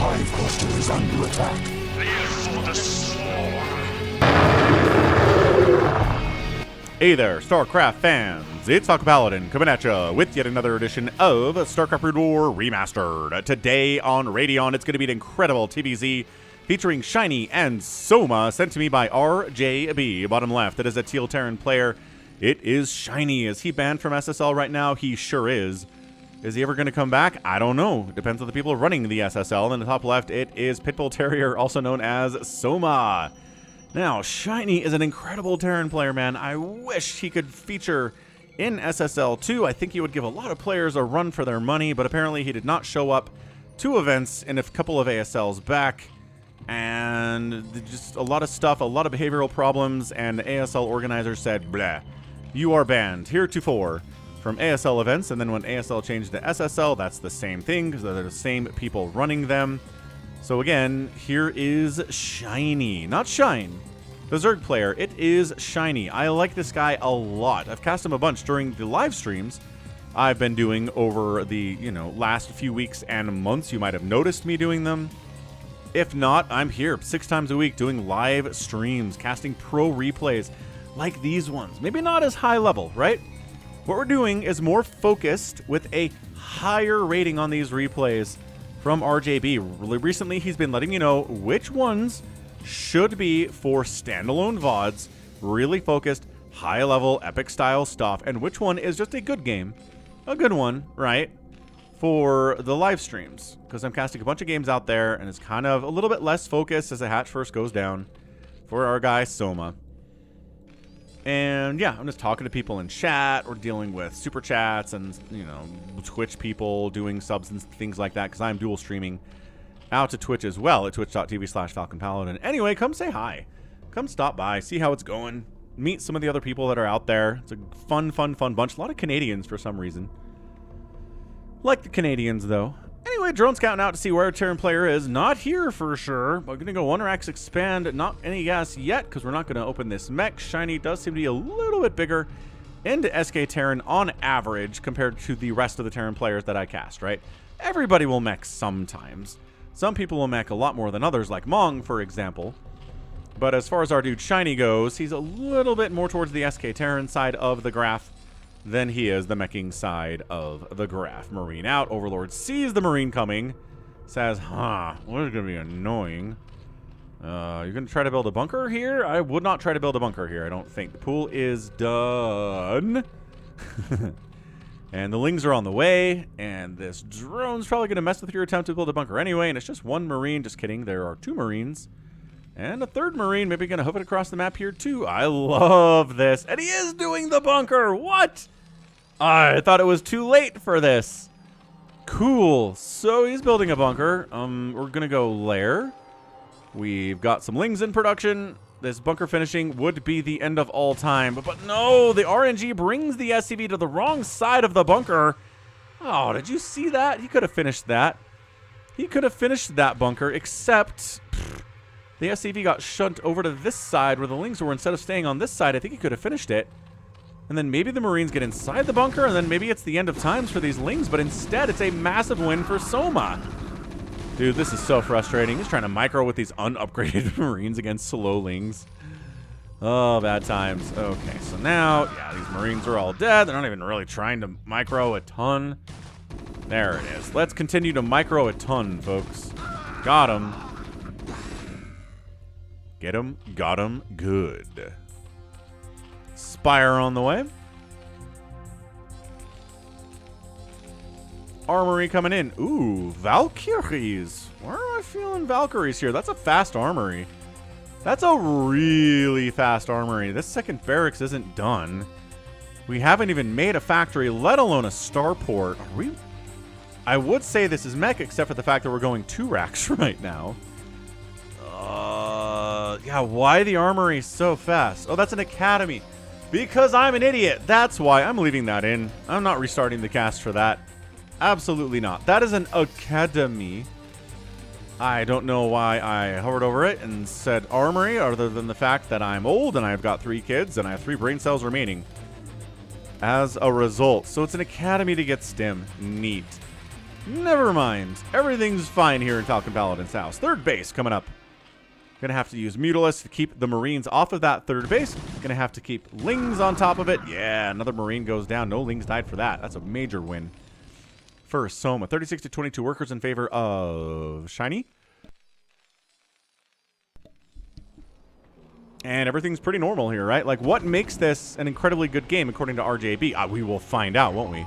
hive cluster is under attack. Live for the swarm. Hey there, StarCraft fans! It's Paladin coming at ya with yet another edition of StarCraft Brood War Remastered. Today on Radeon, it's going to be an incredible TVZ featuring Shinee and Soma, sent to me by RJB. Bottom left, it is a Teal Terran player. It is Shinee. Is he banned from SSL right now? He sure is. Is he ever going to come back? I don't know. It depends on the people running the SSL. And the top left, it is Pitbull Terrier, also known as Soma. Now, Shinee is an incredible Terran player, man. I wish he could feature in SSL 2. I think he would give a lot of players a run for their money, but apparently he did not show up to events in a couple of ASLs back. And just a lot of stuff, a lot of behavioral problems, and the ASL organizers said, blah, you are banned heretofore from ASL events. And then when ASL changed to SSL, that's the same thing, because they're the same people running them. So again, here is Shinee. Not Shine, the Zerg player. It is Shinee. I like this guy a lot. I've cast him a bunch during the live streams I've been doing over the, last few weeks and months. You might have noticed me doing them. If not, I'm here 6 times a week doing live streams, casting pro replays like these ones. Maybe not as high level, right? What we're doing is more focused with a higher rating on these replays from RJB. Recently, he's been letting you know which ones should be for standalone VODs, really focused, high-level, epic-style stuff, and which one is just a good game, a good one, right, for the live streams. Because I'm casting a bunch of games out there, and it's kind of a little bit less focused as the hatch first goes down for our guy Soma. And yeah, I'm just talking to people in chat or dealing with super chats and, Twitch people doing subs and things like that, because I'm dual streaming out to Twitch as well at twitch.tv/Falcon Paladin. Anyway, come say hi. Come stop by, see how it's going. Meet some of the other people that are out there. It's a fun bunch. A lot of Canadians for some reason. Like the Canadians, though. Anyway, drone scouting out to see where a Terran player is. Not here for sure. We're going to go 1-Rax expand. Not any gas yet, because we're not going to open this mech. Shinee does seem to be a little bit bigger into SK Terran on average compared to the rest of the Terran players that I cast, right? Everybody will mech sometimes. Some people will mech a lot more than others, like Mong, for example. But as far as our dude Shinee goes, he's a little bit more towards the SK Terran side of the graph than he is the meching side of the graph. Marine out. Overlord sees the Marine coming. Says, what is going to be annoying? You're going to try to build a bunker here? I would not try to build a bunker here, I don't think. The pool is done. And the Lings are on the way. And this drone's probably going to mess with your attempt to build a bunker anyway. And it's just one Marine. Just kidding. There are 2 Marines. And a 3rd Marine, maybe going to hoof it across the map here, too. I love this. And he is doing the bunker. What? I thought it was too late for this. Cool. So he's building a bunker. We're going to go lair. We've got some Lings in production. This bunker finishing would be the end of all time. But no, the RNG brings the SCV to the wrong side of the bunker. Oh, did you see that? He could have finished that. He could have finished that bunker, except the SCV got shunt over to this side where the Lings were. Instead of staying on this side, I think he could have finished it. And then maybe the Marines get inside the bunker, and then maybe it's the end of times for these Lings, but instead it's a massive win for Soma. Dude, this is so frustrating. He's trying to micro with these unupgraded Marines against slow Lings. Oh, bad times. Okay, so now, yeah, these Marines are all dead. They're not even really trying to micro a ton. There it is. Let's continue to micro a ton, folks. Got him. Get him. Got him. Good. Spire on the way. Armory coming in. Ooh, Valkyries. Where am I feeling Valkyries here? That's a fast armory. That's a really fast armory. This second barracks isn't done. We haven't even made a factory, let alone a starport. Are we? I would say this is mech, except for the fact that we're going 2 racks right now. Yeah, why the armory so fast? Oh, that's an academy. Because I'm an idiot. That's why. I'm leaving that in. I'm not restarting the cast for that. Absolutely not. That is an academy. I don't know why I hovered over it and said armory, other than the fact that I'm old and I've got 3 kids and I have 3 brain cells remaining as a result. So it's an academy to get stim. Neat. Never mind. Everything's fine here in Falcon Paladin's house. Third base coming up. Gonna have to use Mutalisks to keep the Marines off of that third base. Gonna have to keep Lings on top of it. Yeah, another Marine goes down. No Lings died for that. That's a major win. First, Soma. 36 to 22 workers in favor of Shinee. And everything's pretty normal here, right? Like, what makes this an incredibly good game according to RJB? We will find out, won't we?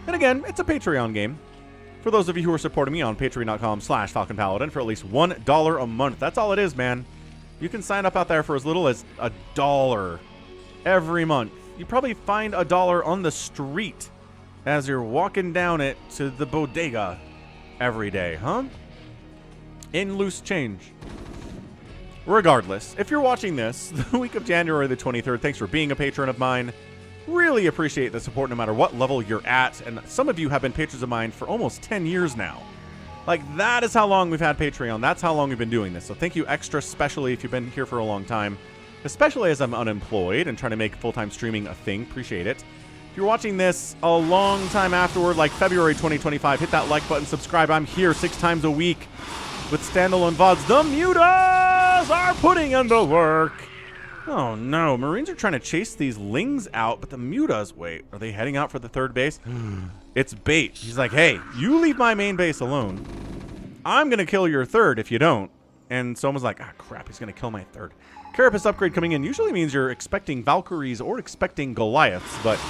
And again, it's a Patreon game. For those of you who are supporting me on patreon.com/FalconPaladin for at least $1 a month. That's all it is, man. You can sign up out there for as little as $1 every month. You probably find $1 on the street as you're walking down it to the bodega every day, huh? In loose change. Regardless, if you're watching this the week of January the 23rd, thanks for being a patron of mine. Really appreciate the support no matter what level you're at, and some of you have been patrons of mine for almost 10 years now. Like, that is how long we've had Patreon. That's how long we've been doing this. So thank you extra, especially if you've been here for a long time, especially as I'm unemployed and trying to make full-time streaming a thing. Appreciate it. If you're watching this a long time afterward, like February 2025, hit that like button, subscribe. I'm here 6 times a week with standalone VODs. The Mutas are putting in the work. Oh no, Marines are trying to chase these Lings out, but the Mutas, wait, are they heading out for the third base? It's bait. He's like, hey, you leave my main base alone. I'm going to kill your third if you don't. And Soma's like, ah, crap, he's going to kill my third. Carapace upgrade coming in usually means you're expecting Valkyries or expecting Goliaths, but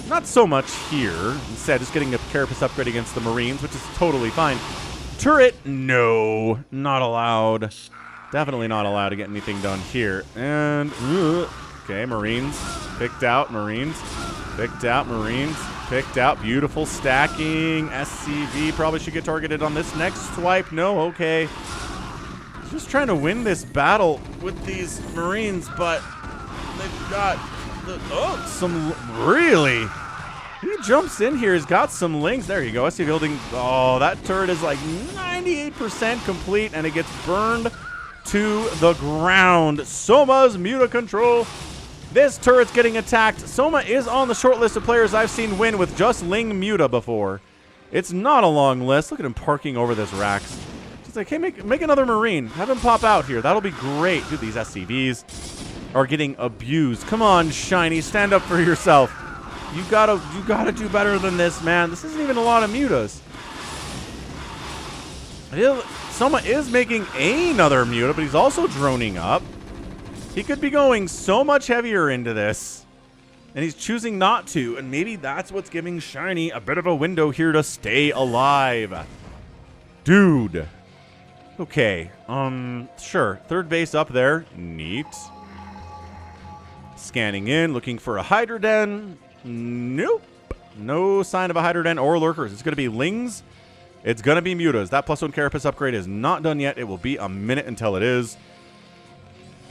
not so much here. Instead, just getting a Carapace upgrade against the Marines, which is totally fine. Turret, no, not allowed. Definitely not allowed to get anything done here. And, okay, Marines. Picked out, Marines. Picked out, Marines. Picked out. Beautiful stacking. SCV probably should get targeted on this next swipe. No, okay. Just trying to win this battle with these Marines, but they've got some, really? He jumps in here. He's got some Lings. There you go. SCV building. Oh, that turret is like 98% complete, and it gets burned to the ground. Soma's Muta control. This turret's getting attacked. Soma is on the short list of players I've seen win with just Ling Muta before. It's not a long list. Look at him parking over this Rax. Just like, hey, make another Marine. Have him pop out here. That'll be great. Dude, these SCVs are getting abused. Come on, Shinee, stand up for yourself. You gotta do better than this, man. This isn't even a lot of Mutas. Soma is making another Muta, but he's also droning up. He could be going so much heavier into this, and he's choosing not to, and maybe that's what's giving Shinee a bit of a window here to stay alive. Dude. Okay, sure. Third base up there. Neat. Scanning in, looking for a Hydra Den. Nope. No sign of a Hydra Den or Lurkers. It's going to be Lings. It's going to be Mutas. That +1 Carapace upgrade is not done yet. It will be a minute until it is.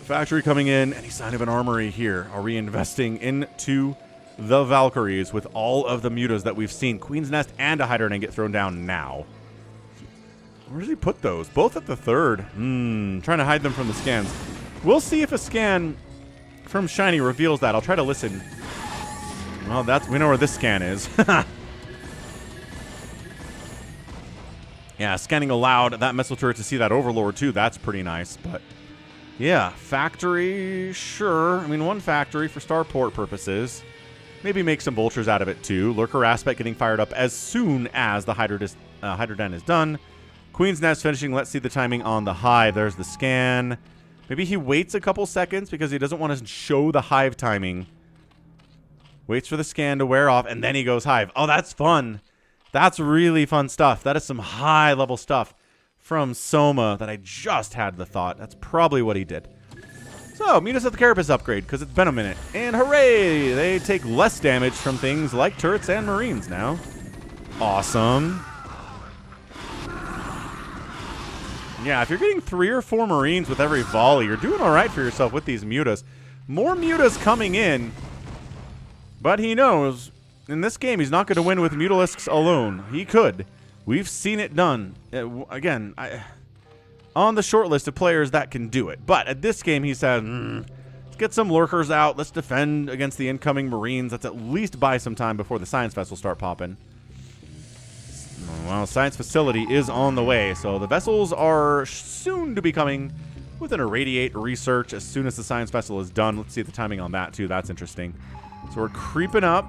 Factory coming in. Any sign of an armory here? Are we investing into the Valkyries with all of the Mutas that we've seen? Queen's Nest and a Hydra Den get thrown down now. Where does he put those? Both at the third. Trying to hide them from the scans. We'll see if a scan from Shinee reveals that. I'll try to listen. Well, we know where this scan is. Yeah, scanning allowed that missile turret to see that Overlord, too. That's pretty nice. But, yeah, factory, sure. I mean, one factory for starport purposes. Maybe make some vultures out of it, too. Lurker aspect getting fired up as soon as the Hydra Den is done. Queen's Nest finishing. Let's see the timing on the Hive. There's the scan. Maybe he waits a couple seconds because he doesn't want to show the Hive timing. Waits for the scan to wear off, and then he goes Hive. Oh, that's fun. That's really fun stuff. That is some high-level stuff from Soma that I just had the thought. That's probably what he did. So, meet us at the Carapace upgrade, because it's been a minute. And hooray! They take less damage from things like turrets and Marines now. Awesome. Yeah, if you're getting 3 or 4 Marines with every volley, you're doing all right for yourself with these Mutas. More Mutas coming in, but he knows in this game he's not going to win with Mutalisks alone. He could. We've seen it done. Again, on the short list of players that can do it. But at this game, he said, let's get some Lurkers out. Let's defend against the incoming Marines. Let's at least buy some time before the Science Vessels start popping. well, science facility is on the way, so the vessels are soon to be coming with an irradiate research as soon as the science vessel is done. Let's see the timing on that, too. That's interesting. So we're creeping up.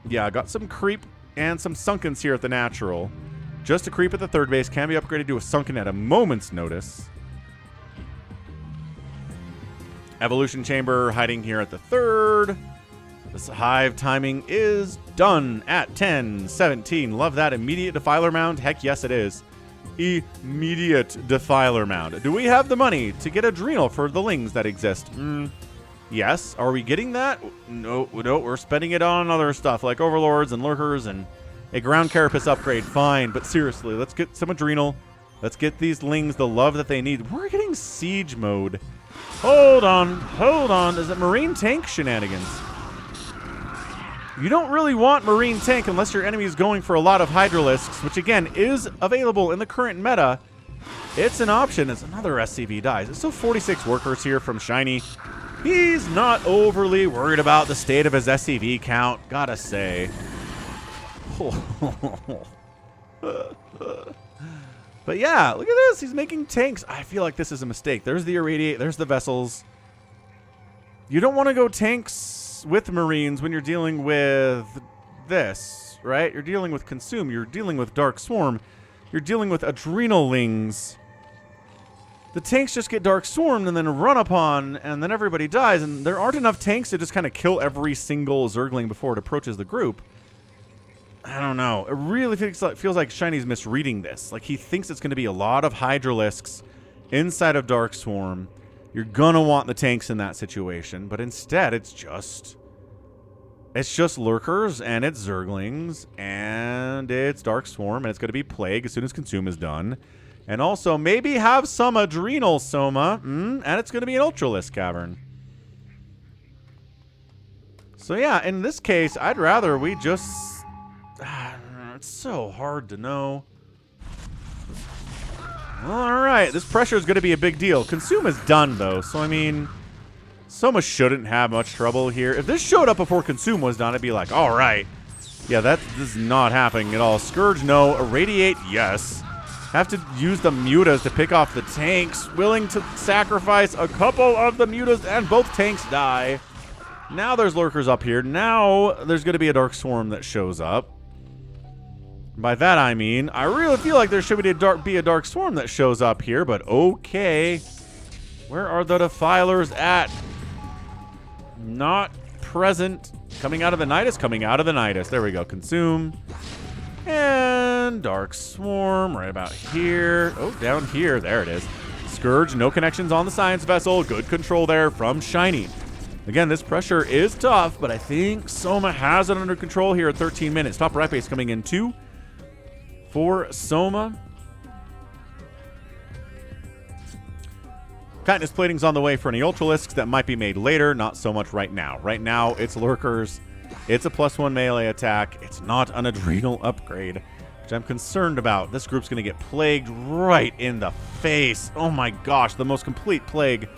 Yeah, got some creep and some sunkens here at the natural. Just a creep at the third base can be upgraded to a sunken at a moment's notice. Evolution chamber hiding here at the third. This hive timing is done at 10:17. Love that. Immediate defiler mound. Heck yes, it is. Immediate defiler mound. Do we have the money to get adrenal for the lings that exist? Yes. Are we getting that? No, we're spending it on other stuff like overlords and lurkers and a ground carapace upgrade. Fine, but seriously, let's get some adrenal. Let's get these lings the love that they need. We're getting siege mode. Hold on. Is it marine tank shenanigans? You don't really want marine tank unless your enemy is going for a lot of hydralisks, which again is available in the current meta. It's an option as another SCV dies. It's still 46 workers here from Shinee. He's not overly worried about the state of his SCV count, gotta say. But yeah, look at this. He's making tanks. I feel like this is a mistake. There's the irradiate. There's the vessels. You don't want to go tanks with marines when you're dealing with this, right? You're dealing with consume. You're dealing with dark swarm. You're dealing with adrenalings. The tanks just get dark swarmed and then run upon, and then everybody dies. And there aren't enough tanks to just kind of kill every single zergling before it approaches the group. I don't know. It really feels like Shinee's misreading this. Like, he thinks it's going to be a lot of hydralisks inside of Dark Swarm. You're going to want the tanks in that situation. But instead, it's just lurkers, and it's zerglings, and it's Dark Swarm, and it's going to be Plague as soon as Consume is done. And also, maybe have some Adrenal Soma, and it's going to be an Ultralisk Cavern. So yeah, in this case, I'd rather we just... it's so hard to know. Alright, this pressure is going to be a big deal. Consume is done, though, so I mean... Soma shouldn't have much trouble here. If this showed up before Consume was done, I'd be like, alright. Yeah, this is not happening at all. Scourge, no. Irradiate, yes. Have to use the mutas to pick off the tanks. Willing to sacrifice a couple of the mutas, and both tanks die. Now there's lurkers up here. Now there's going to be a Dark Swarm that shows up. By that I mean, I really feel like there should be a Dark Swarm that shows up here, but okay. Where are the Defilers at? Not present. Coming out of the Nidus? Coming out of the Nidus. There we go. Consume. And Dark Swarm right about here. Oh, down here. There it is. Scourge, no connections on the Science Vessel. Good control there from Shinee. Again, this pressure is tough, but I think Soma has it under control here at 13 minutes. Top right base coming in too for Soma. Chitinous plating's on the way for any Ultralisks that might be made later, not so much right now. Right now, it's Lurkers. It's a +1 melee attack. It's not an Adrenal upgrade, which I'm concerned about. This group's going to get plagued right in the face. Oh my gosh, the most complete plague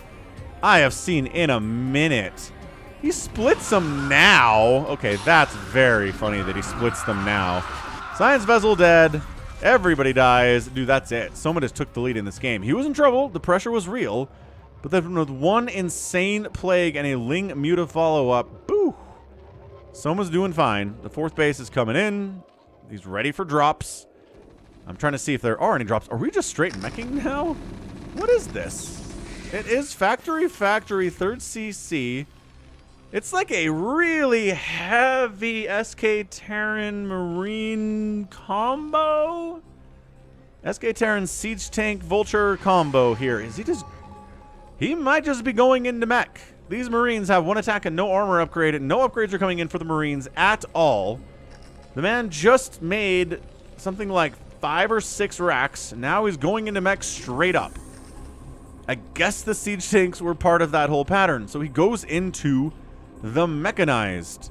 I have seen in a minute. He splits them now. Okay, that's very funny that he splits them now. Science Vessel dead. Everybody dies. Dude, that's it. Soma just took the lead in this game. He was in trouble. The pressure was real. But then with one insane plague and a Ling Muta follow-up, boo. Soma's doing fine. The fourth base is coming in. He's ready for drops. I'm trying to see if there are any drops. Are we just straight meching now? What is this? It is Factory, third CC. It's like a really heavy SK Terran Marine combo. SK Terran Siege Tank Vulture combo here. Is he just... He might just be going into mech. These Marines have one attack and no armor upgrade, and no upgrades are coming in for the Marines at all. The man just made something like 5 or 6 racks. Now he's going into mech straight up. I guess the siege tanks were part of that whole pattern. So he goes into the mechanized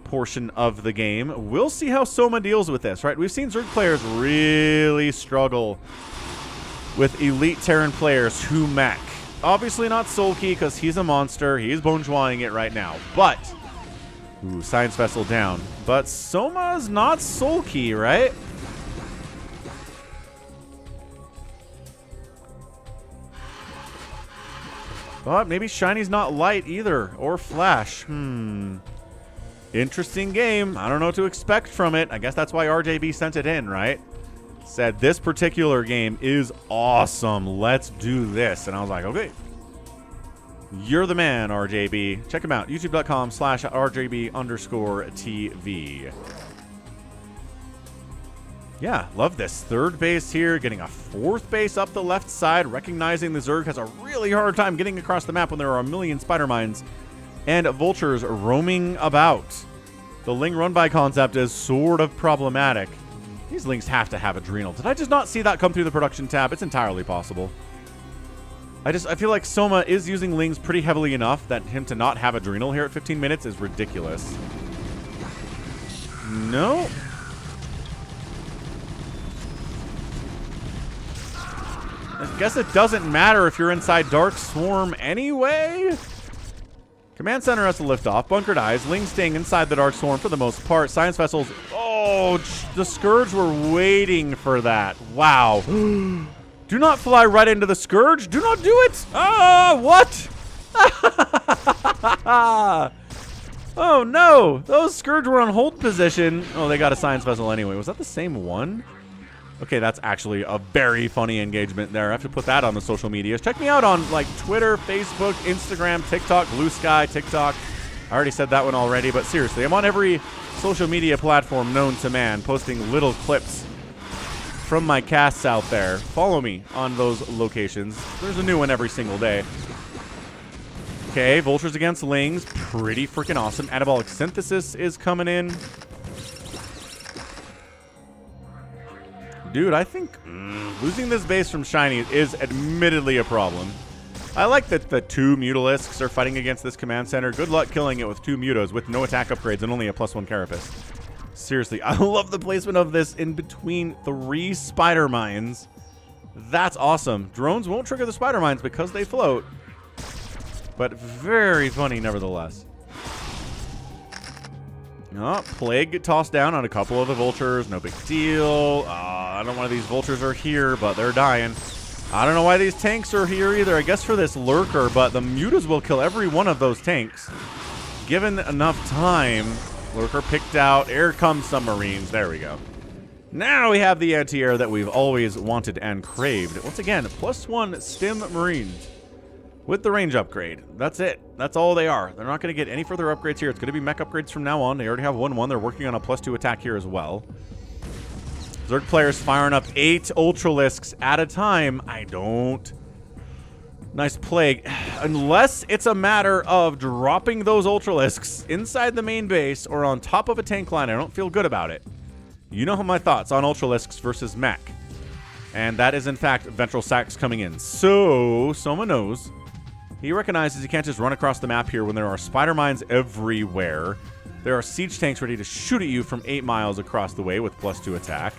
portion of the game. We'll see how Soma deals with this, right? We've seen Zerg players really struggle with elite Terran players who mech. Obviously not Sulky because he's a monster. He's bone-jawing it right now. But, ooh, Science Vessel down. But Soma's not Sulky, right? But maybe Shiny's not light either, or flash. Interesting game. I don't know what to expect from it. I guess that's why RJB sent it in, right? Said this particular game is awesome. Let's do this. And I was like, okay. You're the man, RJB. Check him out. YouTube.com/RJB_TV. Yeah, love this. Third base here, getting a fourth base up the left side, recognizing the Zerg has a really hard time getting across the map when there are a million spider mines and vultures roaming about. The Ling run-by concept is sort of problematic. These Lings have to have Adrenal. Did I just not see that come through the production tab? It's entirely possible. I feel like Soma is using Lings pretty heavily enough that him to not have Adrenal here at 15 minutes is ridiculous. No. I guess it doesn't matter if you're inside Dark Swarm anyway. Command Center has to lift off. Bunkered Eyes. Ling staying inside the Dark Swarm for the most part. Science Vessels. Oh, the Scourge were waiting for that. Wow. Do not fly right into the Scourge. Do not do it. Ah, what? Oh, no. Those Scourge were on hold position. Oh, they got a Science Vessel anyway. Was that the same one? Okay, that's actually a very funny engagement there. I have to put that on the social medias. Check me out on, like, Twitter, Facebook, Instagram, TikTok, Blue Sky, TikTok. I already said that one already, but seriously, I'm on every social media platform known to man, posting little clips from my casts out there. Follow me on those locations. There's a new one every single day. Okay, Vultures against Lings. Pretty freaking awesome. Anabolic Synthesis is coming in. Dude, I think losing this base from Shinee is admittedly a problem. I like that the two Mutalisks are fighting against this command center. Good luck killing it with two Mutos with no attack upgrades and only a +1 Carapace. Seriously, I love the placement of this in between 3 spider mines. That's awesome. Drones won't trigger the spider mines because they float. But very funny nevertheless. Oh, Plague tossed down on a couple of the vultures. No big deal. I don't know why these vultures are here, but they're dying. I don't know why these tanks are here either. I guess for this lurker, but the mutas will kill every one of those tanks. Given enough time. Lurker picked out. Here comes some Marines. There we go. Now we have the anti-air that we've always wanted and craved. Once again, +1 Stim Marines. With the range upgrade. That's it. That's all they are. They're not going to get any further upgrades here. It's going to be mech upgrades from now on. They already have 1-1. They're working on a +2 attack here as well. Zerg players firing up 8 Ultralisks at a time. I don't. Nice Plague. Unless it's a matter of dropping those Ultralisks inside the main base or on top of a tank line, I don't feel good about it. You know my thoughts on Ultralisks versus mech. And that is, in fact, Ventral Sacs coming in. So, Soma knows. He recognizes he can't just run across the map here when there are spider mines everywhere. There are siege tanks ready to shoot at you from 8 miles across the way with +2 attack.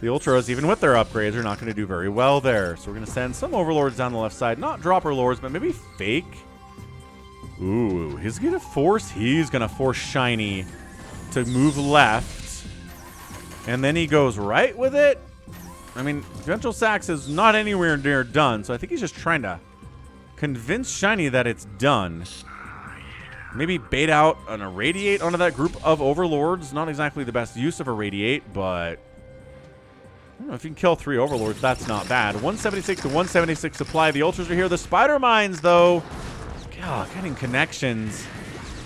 The Ultras, even with their upgrades, are not going to do very well there. So we're going to send some Overlords down the left side. Not Dropper Lords, but maybe Fake. Ooh, he's going to force Shinee to move left. And then he goes right with it. I mean, Ventral Sacs is not anywhere near done, so I think he's just trying to convince Shinee that it's done. Maybe bait out an Irradiate onto that group of Overlords. Not exactly the best use of Irradiate, but I don't know, if you can kill 3 Overlords, that's not bad. 176 to 176 supply. The Ultras are here. The Spider Mines, though. God, getting connections.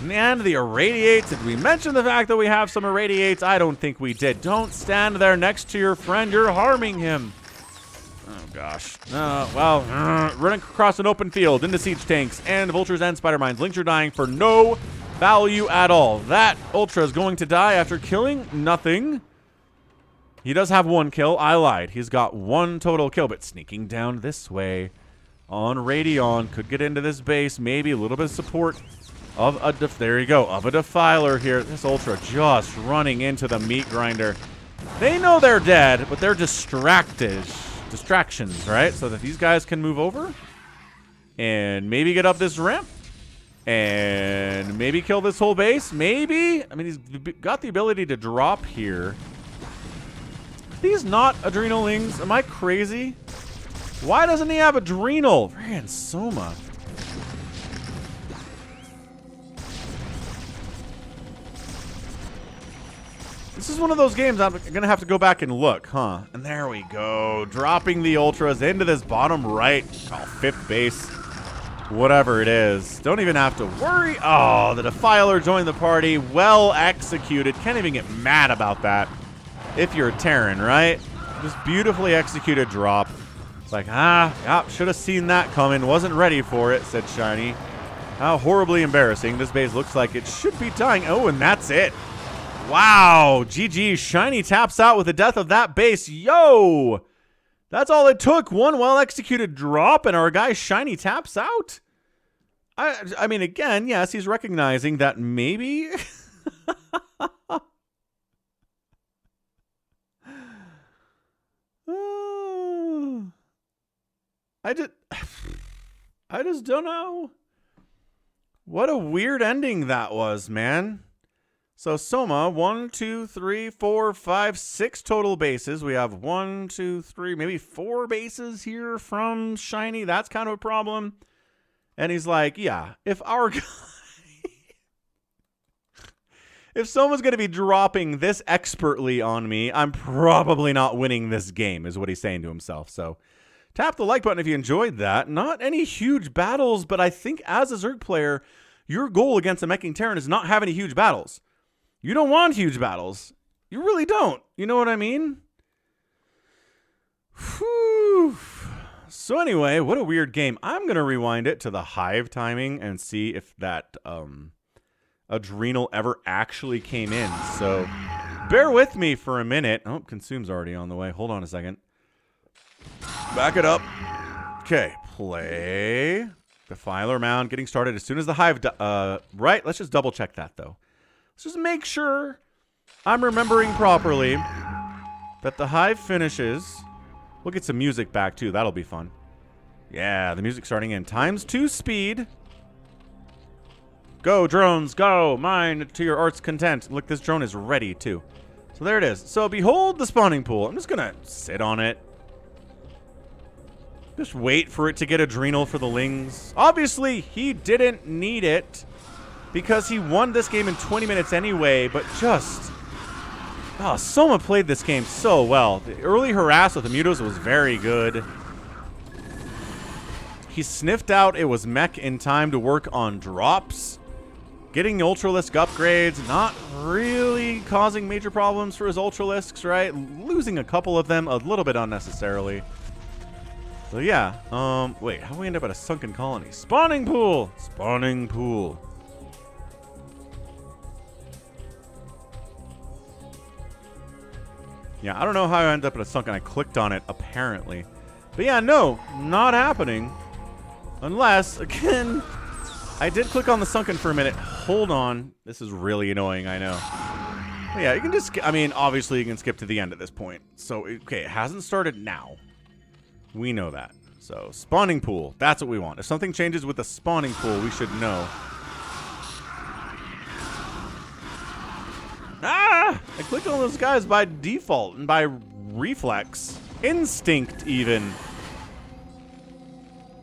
And the Irradiates. Did we mention the fact that we have some Irradiates? I don't think we did. Don't stand there next to your friend. You're harming him. Oh, gosh. Well, running across an open field into siege tanks and vultures and spider mines. Lings are dying for no value at all. That Ultra is going to die after killing nothing. He does have 1 kill. I lied. He's got 1 total kill, but sneaking down this way on Radeon. Could get into this base. Maybe a little bit of support of a there you go, of a Defiler here. This Ultra just running into the meat grinder. They know they're dead, but they're distractions, right? So that these guys can move over and maybe get up this ramp and maybe kill this whole base. Maybe. I mean, he's got the ability to drop here. Are these not Adrenal Lings? Am I crazy? Why doesn't he have Adrenal? Man, Soma. This is one of those games I'm going to have to go back and look, huh? And there we go. Dropping the Ultras into this bottom right. Oh, 5th base. Whatever it is. Don't even have to worry. Oh, the Defiler joined the party. Well executed. Can't even get mad about that if you're a Terran, right? Just beautifully executed drop. It's like, yeah, should have seen that coming. Wasn't ready for it, said Shinee. How horribly embarrassing. This base looks like it should be dying. Oh, and that's it. Wow. GG. Shinee taps out with the death of that base. Yo! That's all it took. One well-executed drop, and our guy Shinee taps out. I mean, again, yes, he's recognizing that maybe... I just don't know. What a weird ending that was, man. So Soma, 1, 2, 3, 4, 5, 6 total bases. We have 1, 2, 3, maybe 4 bases here from Shinee. That's kind of a problem. And he's like, yeah, if our guy... if someone's going to be dropping this expertly on me, I'm probably not winning this game, is what he's saying to himself. So tap the like button if you enjoyed that. Not any huge battles, but I think as a Zerg player, your goal against a meching Terran is not having huge battles. You don't want huge battles. You really don't. You know what I mean? Whew. So anyway, what a weird game. I'm going to rewind it to the hive timing and see if that adrenal ever actually came in. So bear with me for a minute. Oh, consume's already on the way. Hold on a second. Back it up. Okay, play. Defiler mound getting started as soon as the hive... right, let's just double check that, though. Let's just make sure I'm remembering properly that the hive finishes... We'll get some music back, too. That'll be fun. Yeah, the music's starting in. ×2 speed. Go, drones, go. Mine to your art's content. Look, this drone is ready, too. So there it is. So behold the spawning pool. I'm just going to sit on it. Just wait for it to get adrenal for the Lings. Obviously, he didn't need it because he won this game in 20 minutes anyway, but just... Oh, Soma played this game so well. The early harass with the Mutos was very good. He sniffed out it was mech in time to work on drops. Getting the Ultralisk upgrades, not really causing major problems for his Ultralisks, right? Losing a couple of them a little bit unnecessarily. So yeah, wait, how do we end up at a sunken colony? Spawning pool! Spawning pool. Yeah, I don't know how I ended up at a sunken. I clicked on it, apparently. But yeah, no, not happening. Unless, again, I did click on the sunken for a minute. Hold on. This is really annoying, I know. But yeah, you can just, I mean, obviously you can skip to the end at this point. So, okay, it hasn't started now. We know that. So, spawning pool. That's what we want. If something changes with the spawning pool, we should know. Ah! I clicked on those guys by default and by reflex. Instinct, even.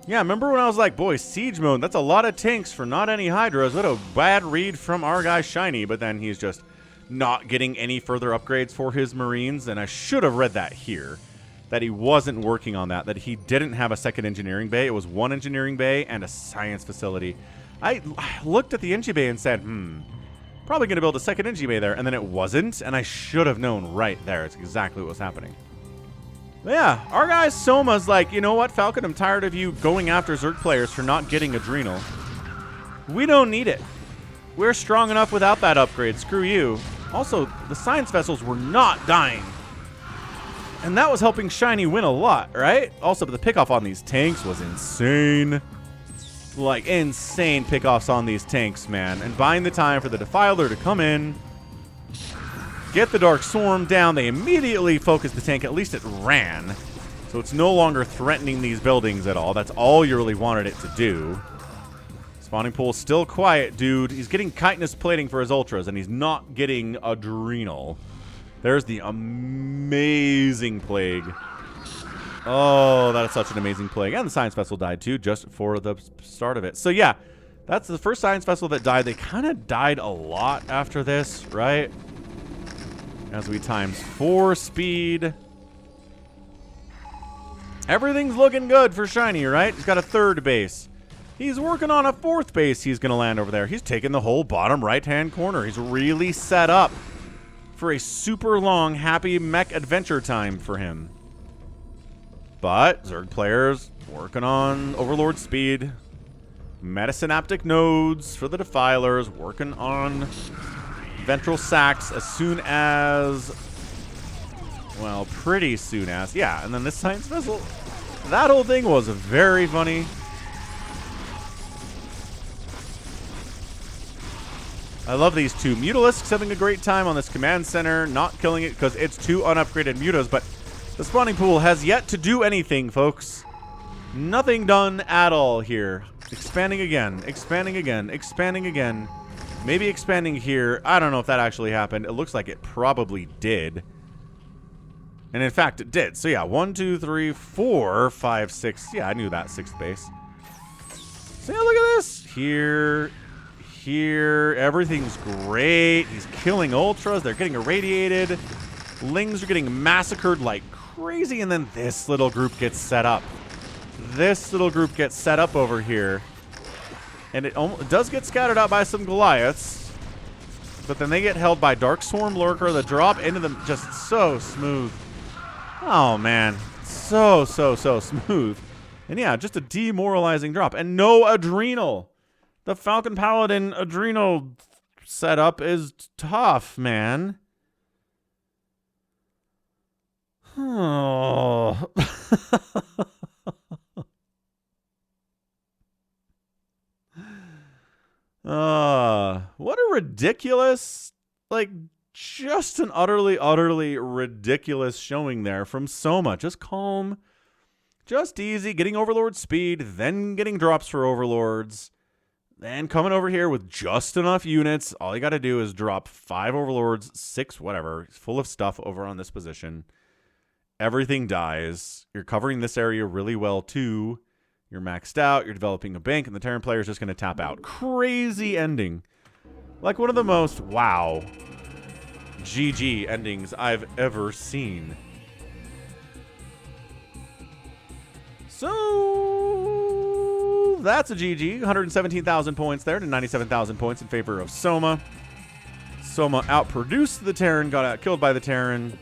Yeah, remember when I was like, boy, siege mode, that's a lot of tanks for not any Hydras. What a bad read from our guy Shinee. But then he's just not getting any further upgrades for his Marines. And I should have read that here. That he wasn't working on that. That he didn't have a second engineering bay. It was one engineering bay and a science facility. I looked at the Engi bay and said, probably going to build a second Engi bay there. And then it wasn't. And I should have known right there. It's exactly what was happening. But yeah, our guy Soma's like, you know what, Falcon? I'm tired of you going after Zerg players for not getting Adrenal. We don't need it. We're strong enough without that upgrade. Screw you. Also, the science vessels were not dying. And that was helping Shinee win a lot, right? Also, the pickoff on these tanks was insane. Like, insane pickoffs on these tanks, man. And buying the time for the Defiler to come in, get the Dark Swarm down. They immediately focused the tank. At least it ran. So it's no longer threatening these buildings at all. That's all you really wanted it to do. Spawning pool still quiet, dude. He's getting chitinous plating for his ultras, and he's not getting adrenal. There's the amazing plague. Oh, that is such an amazing plague. And the science vessel died too, just for the start of it. So yeah, that's the first science vessel that died. They kind of died a lot after this, right? As we times 4 speed. Everything's looking good for Shinee, right? He's got a 3rd base. He's working on a 4th base he's going to land over there. He's taking the whole bottom right-hand corner. He's really set up for a super long, happy mech adventure time for him. But Zerg players working on Overlord speed. Metasynaptic nodes for the Defilers. Working on Ventral Sacs as soon as... well, pretty soon as... yeah, and then this Science Vessel. That whole thing was very funny. I love these two. Mutalisks having a great time on this command center, not killing it because it's 2 unupgraded mutas, but the spawning pool has yet to do anything, folks. Nothing done at all here. Expanding again, expanding again, expanding again. Maybe expanding here. I don't know if that actually happened. It looks like it probably did. And in fact, it did. So yeah, 1, 2, 3, 4, 5, 6. Yeah, I knew that 6th base. So yeah, look at this. Here... here, everything's great. He's killing ultras. They're getting irradiated. Lings are getting massacred like crazy. And then this little group gets set up. This little group gets set up over here. And it does get scattered out by some Goliaths. But then they get held by Dark Swarm Lurker. The drop into them just so smooth. Oh, man. So smooth. And yeah, just a demoralizing drop. And no Adrenal. The Falcon Paladin Adrenal setup is tough, man. Oh. What a ridiculous, like, just an utterly ridiculous showing there from Soma. Just calm, just easy, getting Overlord speed, then getting drops for Overlords. Then coming over here with just enough units. All you got to do is drop 5 Overlords, 6, whatever. Full of stuff over on this position. Everything dies. You're covering this area really well, too. You're maxed out. You're developing a bank, and the Terran player is just going to tap out. Crazy ending. Like one of the most, wow, GG endings I've ever seen. So... that's a GG. 117,000 points there to 97,000 points in favor of Soma. Soma outproduced the Terran, got killed by the Terran.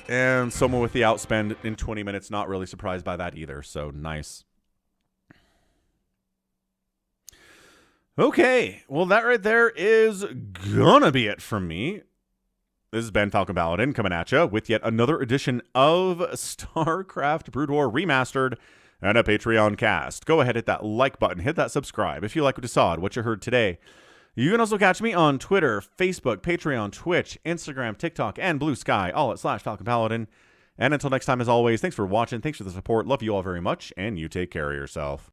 And Soma with the outspend in 20 minutes. Not really surprised by that either. So nice. Okay. Well, that right there is gonna be it from me. This is Ben Falcon Paladin coming at you with yet another edition of StarCraft Brood War Remastered and a Patreon cast. Go ahead, hit that like button, hit that subscribe if you like what you saw and what you heard today. You can also catch me on Twitter, Facebook, Patreon, Twitch, Instagram, TikTok, and Blue Sky, all at /Falcon Paladin. And until next time, as always, thanks for watching, thanks for the support, love you all very much, and you take care of yourself.